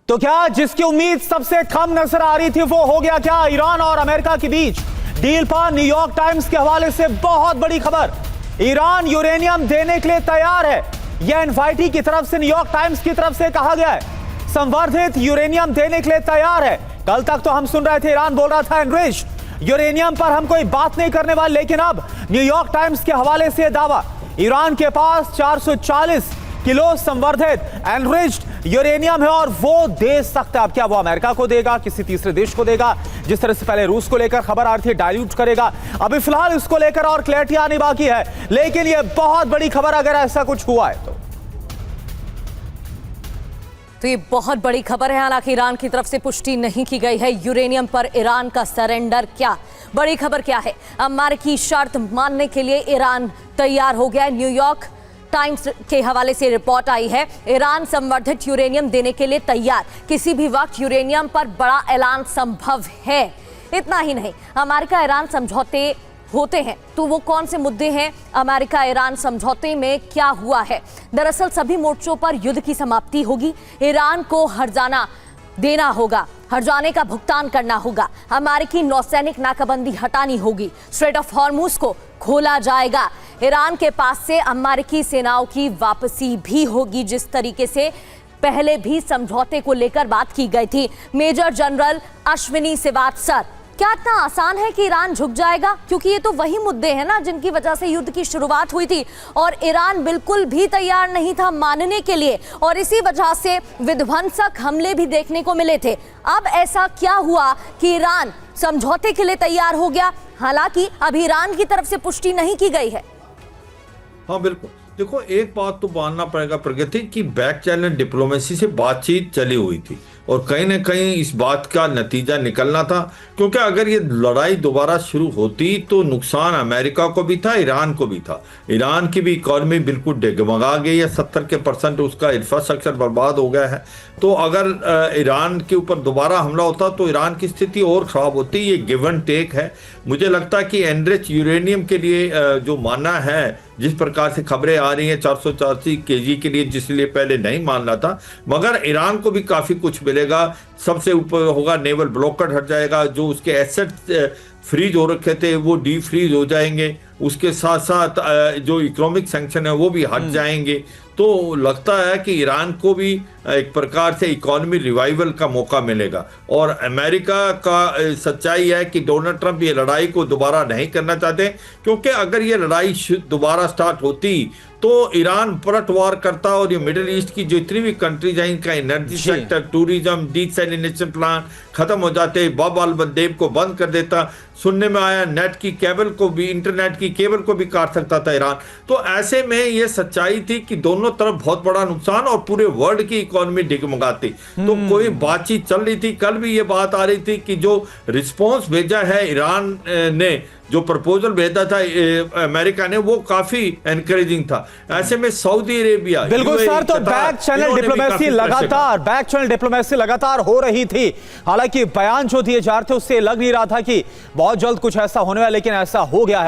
तो क्या जिसकी उम्मीद सबसे कम नजर आ रही थी वो हो गया क्या? ईरान और अमेरिका के बीच डील पर न्यूयॉर्क टाइम्स के हवाले से बहुत बड़ी खबर। ईरान यूरेनियम देने के लिए तैयार है, यह एनवाईटी की तरफ से न्यूयॉर्क टाइम्स की तरफ से कहा गया है। संवर्धित यूरेनियम देने के लिए तैयार है। कल तक तो हम सुन रहे थे ईरान बोल रहा था एनरिच्ड यूरेनियम पर हम कोई बात नहीं करने वाले, लेकिन अब न्यूयॉर्क टाइम्स के हवाले से दावा, ईरान के पास 440 किलो संवर्धित एनरिच्ड यूरेनियम है और वो दे सकता है। अब क्या वो अमेरिका को देगा, किसी तीसरे देश को देगा? जिस तरह से पहले रूस को लेकर खबर आ रही थी डाइल्यूट करेगा, अभी फिलहाल इसको लेकर और क्लैरिटी आनी बाकी है, लेकिन ये बहुत बड़ी खबर अगर ऐसा कुछ हुआ है तो ये बहुत बड़ी खबर है। हालांकि ईरान की तरफ से पुष्टि नहीं की गई है यूरेनियम पर ईरान का सरेंडर। क्या बड़ी खबर क्या है? अमेरिकी शर्त मानने के लिए ईरान तैयार हो गया है। न्यूयॉर्क टाइम्स के हवाले से रिपोर्ट आई है, ईरान संवर्धित यूरेनियम देने के लिए तैयार, किसी भी वक्त यूरेनियम पर बड़ा ऐलान संभव है। इतना ही नहीं, अमेरिका ईरान समझौते होते हैं तो वो कौन से मुद्दे हैं? अमेरिका ईरान समझौते में क्या हुआ है? दरअसल सभी मोर्चों पर युद्ध की समाप्ति होगी। ईरान को हर्जाना देना होगा, हर्जाने का भुगतान करना होगा। अमेरिकी नौसैनिक नाकाबंदी हटानी होगी। स्ट्रेट ऑफ हॉर्मुज को खोला जाएगा। ईरान के पास से अमेरिकी सेनाओं की वापसी भी होगी, जिस तरीके से पहले भी समझौते को लेकर बात की गई थी। मेजर जनरल अश्विनी श्रीवास्तव, क्या इतना आसान है कि ईरान झुक जाएगा? क्योंकि ये तो वही मुद्दे हैं ना जिनकी वजह से युद्ध की शुरुआत हुई थी और ईरान बिल्कुल भी तैयार नहीं था मानने के लिए, और इसी वजह से विध्वंसक हमले भी देखने को मिले थे। अब ऐसा क्या हुआ कि ईरान समझौते के लिए तैयार हो गया? हालांकि अभी ईरान की तरफ से पुष्टि नहीं की गई है। हाँ बिल्कुल, देखो एक बात तो मानना पड़ेगा प्रगति की बैक चैनल डिप्लोमेसी से बातचीत चली हुई थी और कहीं ना कहीं इस बात का नतीजा निकलना था, क्योंकि अगर ये लड़ाई दोबारा शुरू होती तो नुकसान अमेरिका को भी था, ईरान को भी था। ईरान की भी इकॉनमी बिल्कुल डगमगा गई है, 70% उसका इंफ्रास्ट्रक्चर बर्बाद हो गया है। तो अगर ईरान के ऊपर दोबारा हमला होता तो ईरान की स्थिति और ख़राब होती। ये गिव एंड टेक है। मुझे लगता है कि एनरिच यूरेनियम के लिए जो मानना है, जिस प्रकार से खबरें आ रही हैं 480 kg के लिए, जिसलिए पहले नहीं मानना था, मगर ईरान को भी काफ़ी कुछ मिलेगा। सबसे ऊपर होगा नेवल ब्लॉकेड हट जाएगा, जो उसके एसेट फ्रीज हो रखे थे वो डी फ्रीज हो जाएंगे, उसके साथ साथ जो इकोनॉमिक सैंक्शन है वो भी हट जाएंगे। तो लगता है कि ईरान को भी एक प्रकार से इकोनॉमी रिवाइवल का मौका मिलेगा। और अमेरिका का सच्चाई है कि डोनाल्ड ट्रंप ये लड़ाई को दोबारा नहीं करना चाहते, क्योंकि अगर ये लड़ाई दोबारा स्टार्ट होती तो ईरान पलटवार करता और ये मिडिल ईस्ट की जितनी भी कंट्रीज हैं इनका energy sector, tourism, desalination plant खत्म हो जाते, बाब अल मंदेब को बंद कर देता। सुनने में आया नेट की केबल को भी, इंटरनेट की केबल को भी काट सकता था ईरान। तो ऐसे में ये सच्चाई थी कि दोनों तरफ बहुत बड़ा नुकसान और पूरे वर्ल्ड की इकोनॉमी डगमगाती। तो कोई बातचीत चल रही थी। कल भी ये बात आ रही थी कि जो रिस्पॉन्स भेजा है ईरान ने, जो प्रपोजल भेजा था अमेरिका ने, वो काफी एनकरेजिंग था। ऐसे में सऊदी अरेबिया, बिल्कुल सर, तो बैक चैनल डिप्लोमेसी लगातार हो रही थी। हालांकि बयान जो दिए जा रहे थे उससे लग नहीं रहा था कि बहुत जल्द कुछ ऐसा होने वाला, लेकिन ऐसा हो गया है।